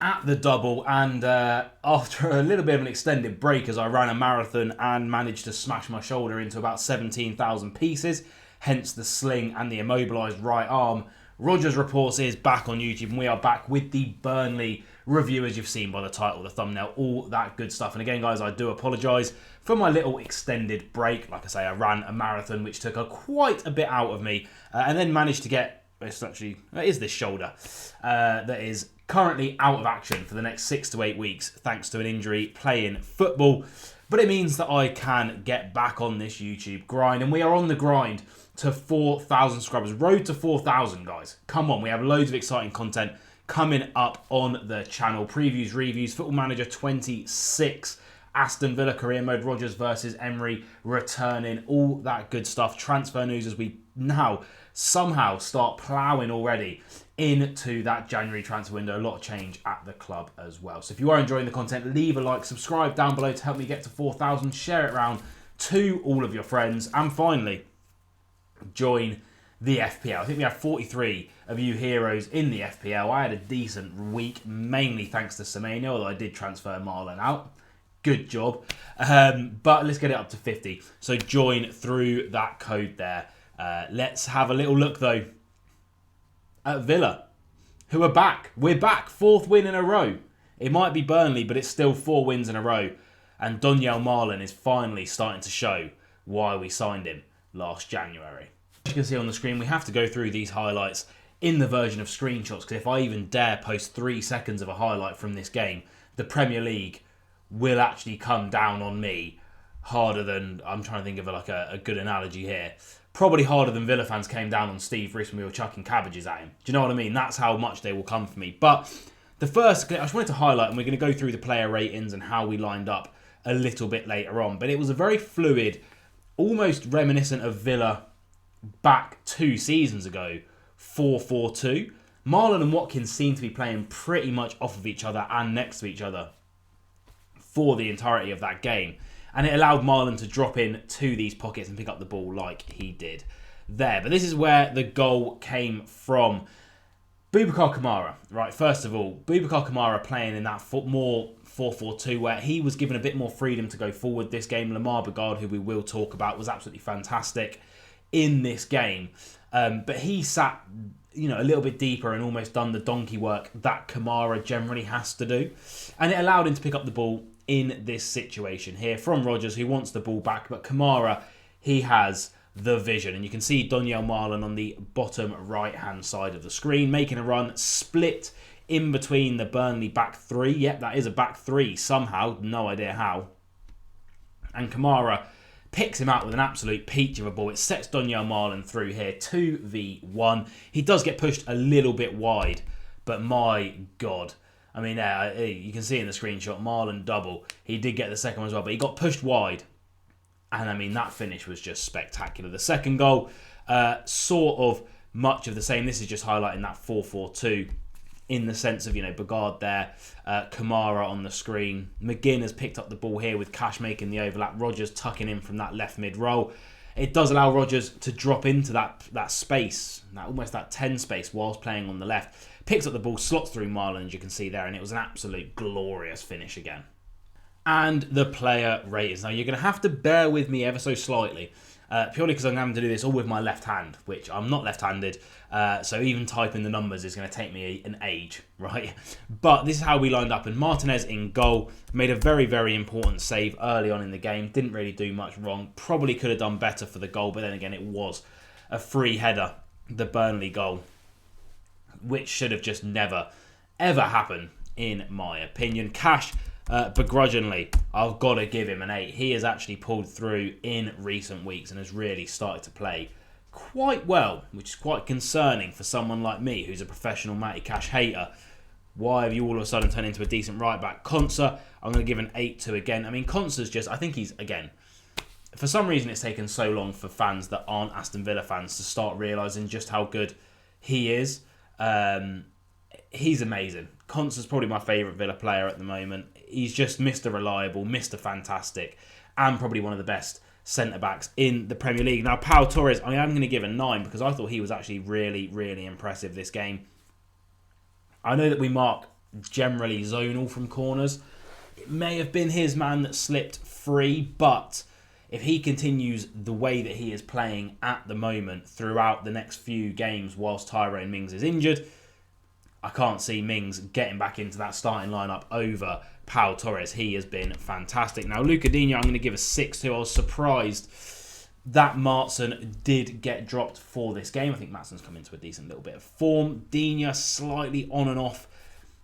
at the double, and after a little bit of an extended break as I ran a marathon and managed to smash my shoulder into about 17,000 pieces, hence the sling and the immobilised right arm, Rogers Reports is back on YouTube, and we are back with the Burnley review, as you've seen by the title, the thumbnail, all that good stuff. And again, guys, I do apologise for my little extended break. Like I say, I ran a marathon, which took quite a bit out of me, and then managed to get, it is this shoulder, that is currently out of action for the next 6 to 8 weeks thanks to an injury playing football. But it means that I can get back on this YouTube grind, and we are on the grind to 4,000 subscribers. Road to 4,000, guys. Come on, we have loads of exciting content coming up on the channel. Previews, reviews, Football Manager 26, Aston Villa career mode, Rodgers versus Emery returning, all that good stuff. Transfer news as we now somehow start ploughing already into that January transfer window. A lot of change at the club as well. So if you are enjoying the content, leave a like, subscribe down below to help me get to 4,000, share it around to all of your friends, and finally, join the FPL. I think we have 43 of you heroes in the FPL. I had a decent week, mainly thanks to Semenyo, although I did transfer Malen out. Good job. But let's get it up to 50. So join through that code there. Let's have a little look, though, at Villa, who are back. We're back. 4th win in a row. It might be Burnley, but it's still 4 wins in a row. And Donyell Malen is finally starting to show why we signed him last January. As you can see on the screen, we have to go through these highlights in the version of screenshots, because if I even dare post 3 seconds of a highlight from this game, the Premier League will actually come down on me harder than, I'm trying to think of a good analogy here, probably harder than Villa fans came down on Steve Bruce when we were chucking cabbages at him. Do you know what I mean? That's how much they will come for me. But the first, I just wanted to highlight, and we're going to go through the player ratings and how we lined up a little bit later on, but it was a very fluid, almost reminiscent of Villa back 2 seasons ago, 4-4-2. Malen and Watkins seem to be playing pretty much off of each other and next to each other for the entirety of that game. And it allowed Malen to drop in to these pockets and pick up the ball like he did there. But this is where the goal came from. Boubacar Kamara, right? First of all, Boubacar Kamara playing in that more 4-4-2 where he was given a bit more freedom to go forward this game. Lamar Bagard, who we will talk about, was absolutely fantastic in this game. But he sat, a little bit deeper and almost done the donkey work that Kamara generally has to do. And it allowed him to pick up the ball in this situation here from Rodgers, who wants the ball back. But Kamara, he has the vision. And you can see Donyell Malen on the bottom right-hand side of the screen, making a run, split in between the Burnley back 3. Yep, that is a back 3 somehow. No idea how. And Kamara picks him out with an absolute peach of a ball. It sets Donyell Malen through here, 2v1. He does get pushed a little bit wide, but my God. I mean, you can see in the screenshot, Malen double. He did get the second one as well, but he got pushed wide. And I mean, that finish was just spectacular. The second goal, sort of much of the same. This is just highlighting that 4-4-2 in the sense of, Bagard there, Kamara on the screen. McGinn has picked up the ball here with Cash making the overlap. Rodgers tucking in from that left mid roll. It does allow Rodgers to drop into that space, almost that 10 space whilst playing on the left. Picks up the ball, slots through Malen, as you can see there, and it was an absolute glorious finish again. And the player ratings. Now, you're going to have to bear with me ever so slightly, purely because I'm having to do this all with my left hand, which I'm not left-handed, so even typing the numbers is going to take me an age, right? But this is how we lined up, and Martinez in goal made a very, very important save early on in the game. Didn't really do much wrong. Probably could have done better for the goal, but then again, it was a free header, the Burnley goal, which should have just never, ever happened, in my opinion. Cash, begrudgingly, I've got to give him an 8. He has actually pulled through in recent weeks and has really started to play quite well, which is quite concerning for someone like me, who's a professional Matty Cash hater. Why have you all of a sudden turned into a decent right back? Konsa, I'm going to give an 8 to again. I mean, Konsa's just, I think he's, again, for some reason it's taken so long for fans that aren't Aston Villa fans to start realising just how good he is. He's amazing. Konsa's probably my favourite Villa player at the moment. He's just Mr. Reliable, Mr. Fantastic, and probably one of the best centre-backs in the Premier League. Now, Pau Torres, I am going to give a 9 because I thought he was actually really, really impressive this game. I know that we mark generally zonal from corners. It may have been his man that slipped free, but if he continues the way that he is playing at the moment throughout the next few games whilst Tyrone Mings is injured, I can't see Mings getting back into that starting lineup over Pau Torres. He has been fantastic. Now, Luca Digne, I'm going to give a 6 to. I was surprised that Maatsen did get dropped for this game. I think Maatsen's come into a decent little bit of form. Digne slightly on and off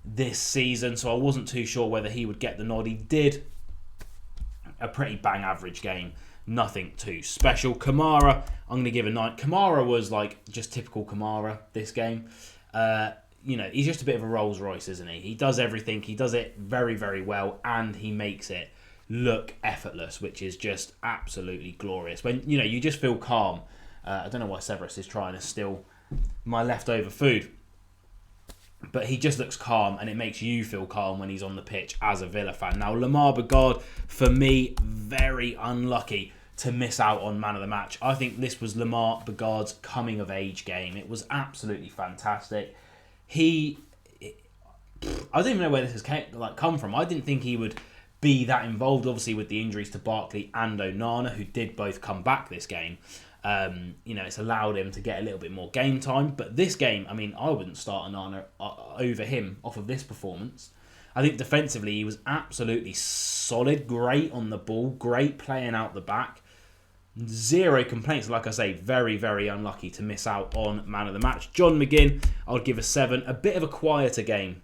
this season, so I wasn't too sure whether he would get the nod. He did a pretty bang average game. Nothing too special. Kamara, I'm going to give a 9. Kamara was like just typical Kamara this game. He's just a bit of a Rolls Royce, isn't he? He does everything. He does it very, very well, and he makes it look effortless, which is just absolutely glorious. When, you just feel calm. I don't know why Severus is trying to steal my leftover food. But he just looks calm, and it makes you feel calm when he's on the pitch as a Villa fan. Now, Lamar Begard, for me, very unlucky to miss out on man of the match. I think this was Lamar Begard's coming-of-age game. It was absolutely fantastic. I don't even know where this has come from. I didn't think he would be that involved, obviously, with the injuries to Barkley and Onana, who did both come back this game. It's allowed him to get a little bit more game time. But this game, I wouldn't start Onana over him off of this performance. I think defensively, he was absolutely solid, great on the ball, great playing out the back. Zero complaints. Like I say, very, very unlucky to miss out on man of the match. John McGinn, I would give a 7. A bit of a quieter game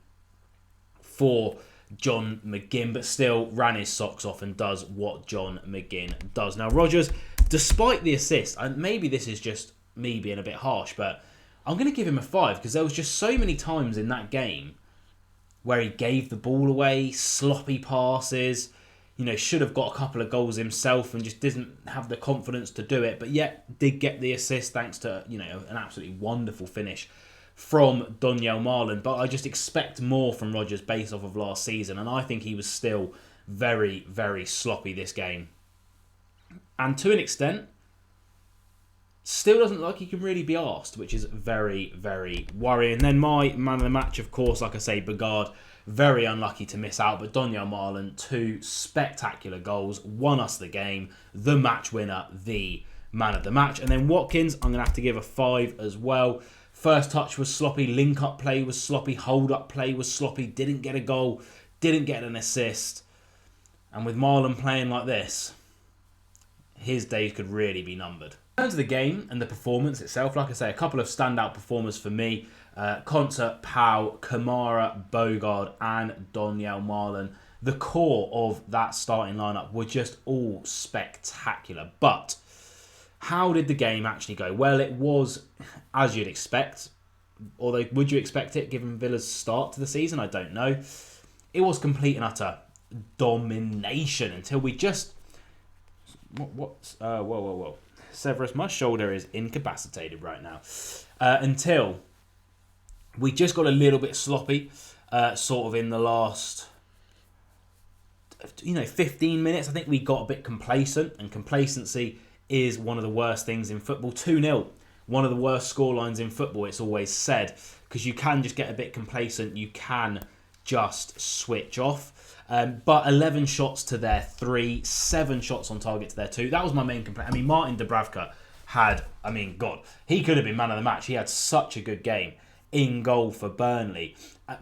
for John McGinn, but still ran his socks off and does what John McGinn does. Now, Rodgers, despite the assist, and maybe this is just me being a bit harsh, but I'm going to give him a 5 because there was just so many times in that game where he gave the ball away, sloppy passes, should have got a couple of goals himself and just didn't have the confidence to do it, but yet did get the assist thanks to, an absolutely wonderful finish from Donyell Malen. But I just expect more from Rodgers based off of last season, and I think he was still very, very sloppy this game. And to an extent, still doesn't look like he can really be asked, which is very, very worrying. And then my man of the match, of course, like I say, Begard, very unlucky to miss out, but Donyell Malen, 2 spectacular goals, won us the game, the match winner, the man of the match. And then Watkins, I'm going to have to give a 5 as well. First touch was sloppy, link-up play was sloppy, hold-up play was sloppy, didn't get a goal, didn't get an assist. And with Malen playing like this, his days could really be numbered. In terms of the game and the performance itself, like I say, a couple of standout performers for me. Concert, Pau, Kamara, Bogard and Donyell Malen. The core of that starting lineup were just all spectacular. But how did the game actually go? Well, it was as you'd expect. Although, would you expect it given Villa's start to the season? I don't know. It was complete and utter domination until we just... Whoa. Severus, my shoulder is incapacitated right now. Until we just got a little bit sloppy, sort of in the last, 15 minutes. I think we got a bit complacent, and complacency is one of the worst things in football. 2-0, one of the worst scorelines in football, it's always said, because you can just get a bit complacent, you can just switch off. But 11 shots to their 3, 7 shots on target to their 2. That was my main complaint. Martin Dubravka had, he could have been man of the match. He had such a good game in goal for Burnley.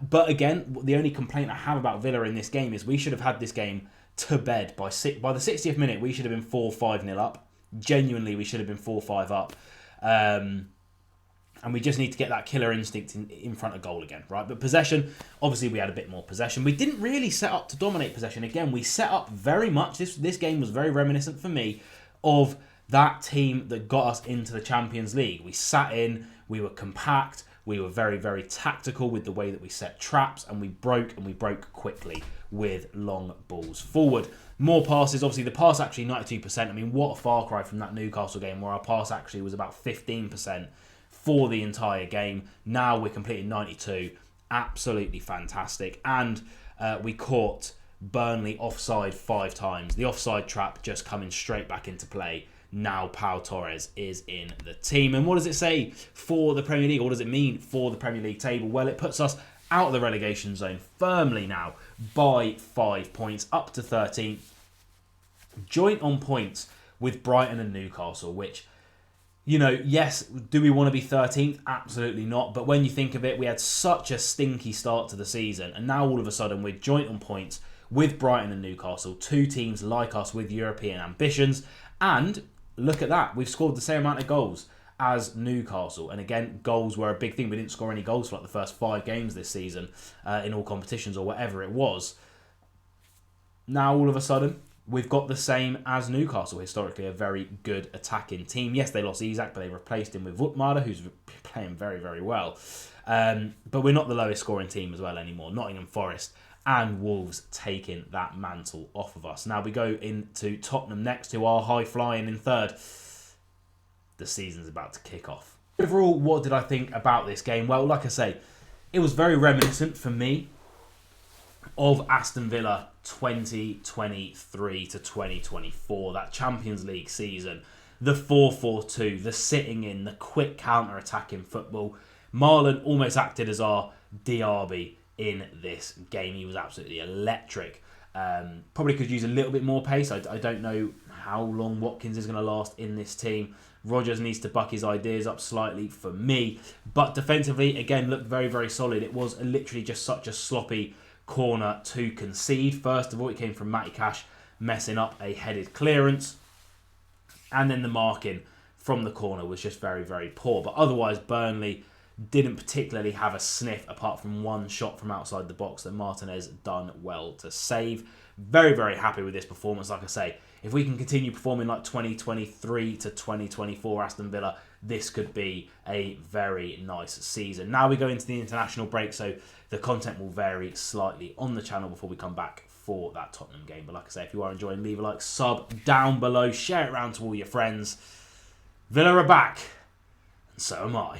But again, the only complaint I have about Villa in this game is we should have had this game to bed. By the 60th minute, we should have been 4-5-0 up. Genuinely, we should have been 4-5 up. And we just need to get that killer instinct in front of goal again, right? But possession, obviously we had a bit more possession. We didn't really set up to dominate possession. Again, we set up very much. This game was very reminiscent for me of that team that got us into the Champions League. We sat in, we were compact, we were very, very tactical with the way that we set traps, and we broke quickly with long balls forward. More passes, obviously the pass actually 92%. What a far cry from that Newcastle game where our pass actually was about 15% for the entire game. Now we're completing 92. Absolutely fantastic. And we caught Burnley offside 5 times. The offside trap just coming straight back into play. Now Pau Torres is in the team. And what does it say for the Premier League? What does it mean for the Premier League table? Well, it puts us out of the relegation zone firmly now by 5 points, up to 13th. Joint on points with Brighton and Newcastle, which, you know, yes, do we want to be 13th? Absolutely not. But when you think of it, we had such a stinky start to the season, and now all of a sudden we're joint on points with Brighton and Newcastle, two teams like us with European ambitions. And look at that, we've scored the same amount of goals as Newcastle. And again, goals were a big thing. We didn't score any goals for like the first 5 games this season in all competitions or whatever it was. Now all of a sudden, we've got the same as Newcastle, historically a very good attacking team. Yes, they lost Isak, but they replaced him with Woutmada, who's playing very, very well. But we're not the lowest scoring team as well anymore. Nottingham Forest and Wolves taking that mantle off of us. Now we go into Tottenham next, who are high flying in third. The season's about to kick off. Overall, what did I think about this game? Well, like I say, it was very reminiscent for me of Aston Villa 2023 to 2024, that Champions League season, the 4-4-2, the sitting in, the quick counter-attacking football. Malen almost acted as our Diaby in this game. He was absolutely electric. Probably could use a little bit more pace. I don't know how long Watkins is going to last in this team. Rodgers needs to buck his ideas up slightly for me. But defensively, again, looked very, very solid. It was literally just such a sloppy corner to concede. First of all, it came from Matty Cash messing up a headed clearance. And then the marking from the corner was just very, very poor. But otherwise, Burnley didn't particularly have a sniff apart from one shot from outside the box that Martinez done well to save. Very, very happy with this performance. Like I say, if we can continue performing like 2023 to 2024 Aston Villa, this could be a very nice season. Now we go into the international break, so the content will vary slightly on the channel before we come back for that Tottenham game. But like I say, if you are enjoying, leave a like, sub down below, share it around to all your friends. Villa are back, and so am I.